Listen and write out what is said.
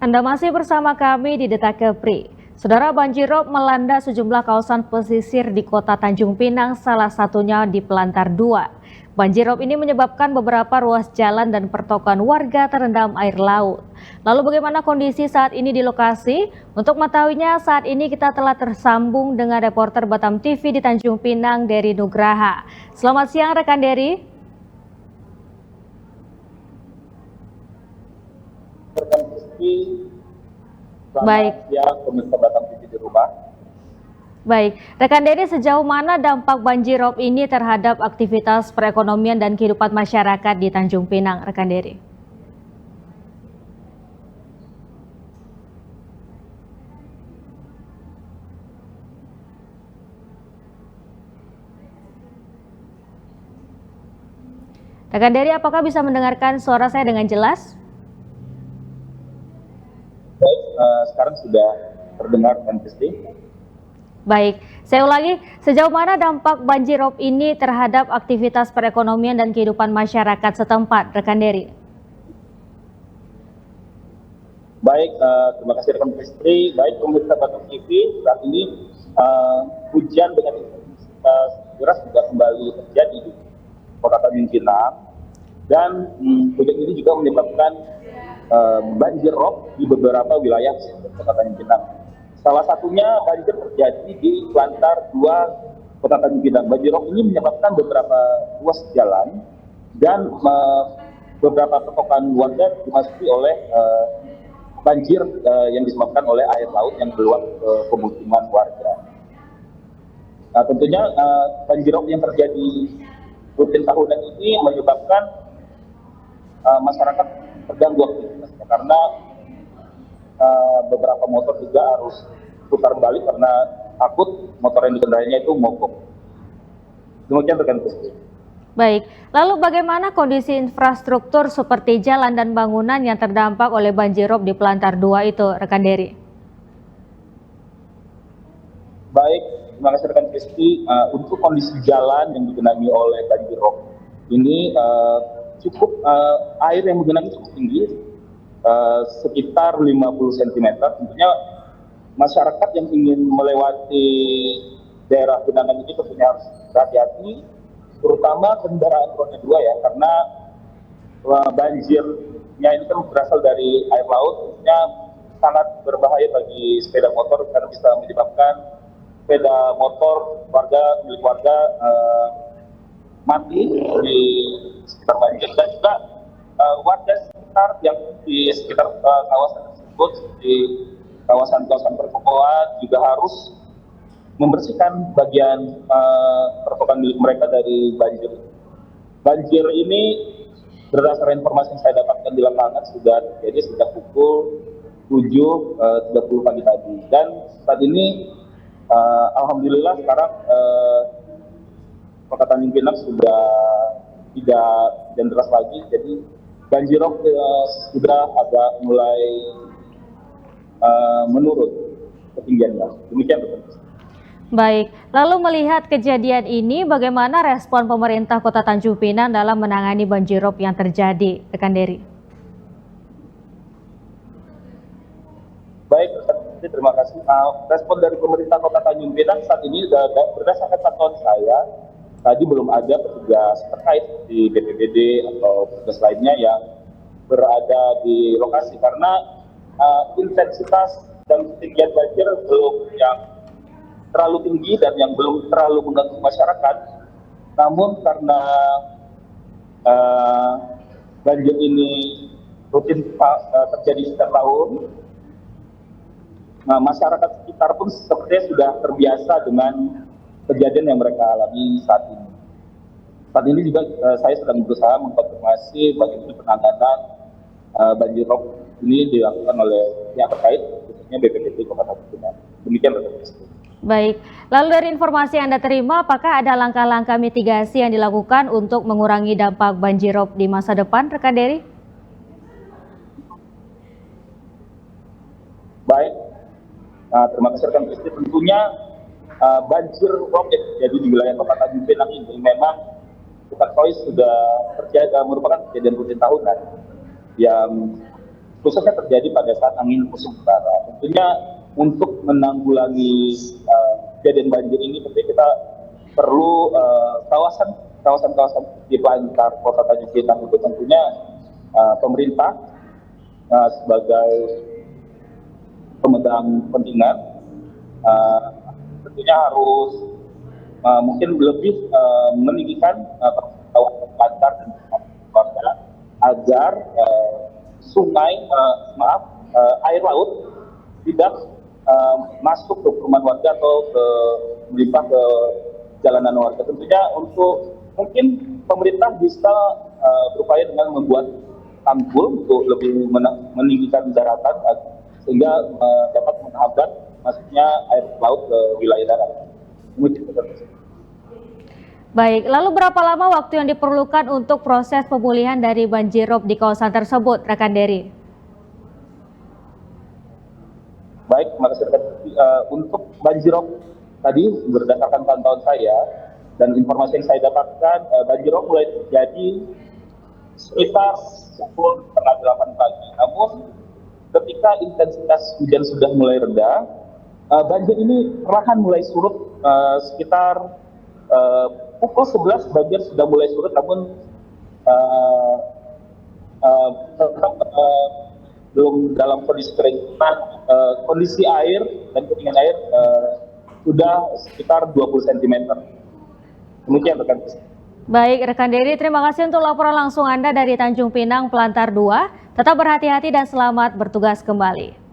Anda masih bersama kami di Detak Kepri. Saudara, banjirop melanda sejumlah kawasan pesisir di Kota Tanjung Pinang, salah satunya di Pelantar 2. Banjirop ini menyebabkan beberapa ruas jalan dan pertokoan warga terendam air laut. Lalu bagaimana kondisi saat ini di lokasi? Untuk mengetahuinya, saat ini kita telah tersambung dengan reporter Batam TV di Tanjung Pinang, Dery Nugraha. Selamat siang rekan Dery. Baik. Ya, pemirsa Batam TV di rumah. Baik, rekan Dery, sejauh mana dampak banjirop ini terhadap aktivitas perekonomian dan kehidupan masyarakat di Tanjung Pinang, rekan Dery? Rekan Dery, apakah bisa mendengarkan suara saya dengan jelas? Baik, sekarang sudah terdengar dan pasti. Baik, saya ulangi, sejauh mana dampak banjirop ini terhadap aktivitas perekonomian dan kehidupan masyarakat setempat, rekan Dery? Baik, terima kasih rekan Pestri. Baik, pemirsa Batam TV, saat ini hujan dengan intensitas deras juga kembali terjadi di Kota Tanjung Pinang, dan hujan ini juga menyebabkan banjirop di beberapa wilayah Kota Tanjung Pinang. Salah satunya banjir terjadi di Pelantar 2 Kota Tanjung Pinang. Banjirop ini menyebabkan beberapa ruas jalan dan beberapa pertokoan warga dimasuki oleh banjir yang disebabkan oleh air laut yang keluar ke pemukiman warga. Nah, tentunya banjirop yang terjadi rutin tahunan ini menyebabkan masyarakat terganggu aktivitasnya karena beberapa motor juga harus putar balik karena takut motor yang dikendarinya itu mogok. Demikian rekan Pestri. Baik, lalu bagaimana kondisi infrastruktur seperti jalan dan bangunan yang terdampak oleh banjirop di Pelantar 2 itu, rekan Dery? Baik, terima kasih rekan Pestri. Untuk kondisi jalan yang digenangi oleh banjirop ini air yang menggenangi cukup tinggi, sekitar 50 cm. Tentunya masyarakat yang ingin melewati daerah genangan ini tentunya harus berhati-hati, terutama kendaraan roda 2 ya, karena banjirnya ini kan berasal dari air laut, tentunya sangat berbahaya bagi sepeda motor karena bisa menyebabkan sepeda motor milik warga mati di sekitar banjir, dan juga warga sekitar yang di sekitar kawasan tersebut, di kawasan-kawasan pertokoan juga harus membersihkan bagian pertokoan milik mereka dari banjir. Banjir ini berdasarkan informasi yang saya dapatkan di lapangan sudah terjadi sejak pukul 7.30 pagi tadi, dan saat ini alhamdulillah sekarang Kota Tanjung Pinang sudah tidak hujan deras lagi, jadi banjirop sudah agak mulai menurun ketinggiannya. Demikian betul. Baik, lalu melihat kejadian ini, bagaimana respon pemerintah Kota Tanjung Pinang dalam menangani banjirop yang terjadi, rekan Dery? Baik, terima kasih. Respon dari pemerintah Kota Tanjung Pinang saat ini berdasarkan pantauan saya, tadi belum ada petugas terkait di BPBD atau petugas lainnya yang berada di lokasi karena intensitas dan ketinggian banjir belum yang terlalu tinggi dan yang belum terlalu mengganggu masyarakat. Namun karena banjir ini rutin terjadi setiap tahun, masyarakat sekitar pun sepertinya sudah terbiasa dengan kejadian yang mereka alami saat ini. Saat ini juga saya sedang berusaha mengkonfirmasi bagaimana penanganan banjirop ini dilakukan oleh pihak terkait, khususnya BPBD Kota Tanjung Pinang. Demikian rekan. Baik, lalu dari informasi yang Anda terima, apakah ada langkah-langkah mitigasi yang dilakukan untuk mengurangi dampak banjirop di masa depan, rekan Dery? Baik, terima kasih rekan Pestri. Tentunya banjir rob yang terjadi di wilayah Kota Tanjung Pinang ini memang kita ketahui sudah merupakan kejadian rutin tahunan yang khususnya terjadi pada saat angin musim utara. Tentunya untuk menanggulangi kejadian banjir ini, tentunya kita perlu kawasan-kawasan di pelantar Kota Tanjung Pinang itu tentunya pemerintah sebagai pemegang kepentingan tentunya harus mungkin lebih meninggikan kawasan pelantar dan warga agar air laut tidak masuk ke perumahan warga atau melimpah ke jalanan warga. Tentunya untuk mungkin pemerintah bisa berupaya dengan membuat tanggul untuk lebih meninggikan daratan sehingga dapat menghambat masuknya air laut ke wilayah darat. Baik, lalu berapa lama waktu yang diperlukan untuk proses pemulihan dari banjirop di kawasan tersebut, rekan Dery? Baik, terima kasih. Untuk banjirop tadi berdasarkan pantauan saya dan informasi yang saya dapatkan, banjirop mulai terjadi sekitar pukul 7:30 pagi. Namun ketika intensitas hujan sudah mulai reda, banjir ini perlahan mulai surut sekitar pukul 11 banjir sudah mulai surut, namun tetap belum dalam kondisi kering. Kondisi air dan ketinggian air sudah sekitar 20 cm. Demikian rekan. Baik, rekan Dery, terima kasih untuk laporan langsung Anda dari Tanjung Pinang, Pelantar 2. Tetap berhati-hati dan selamat bertugas kembali.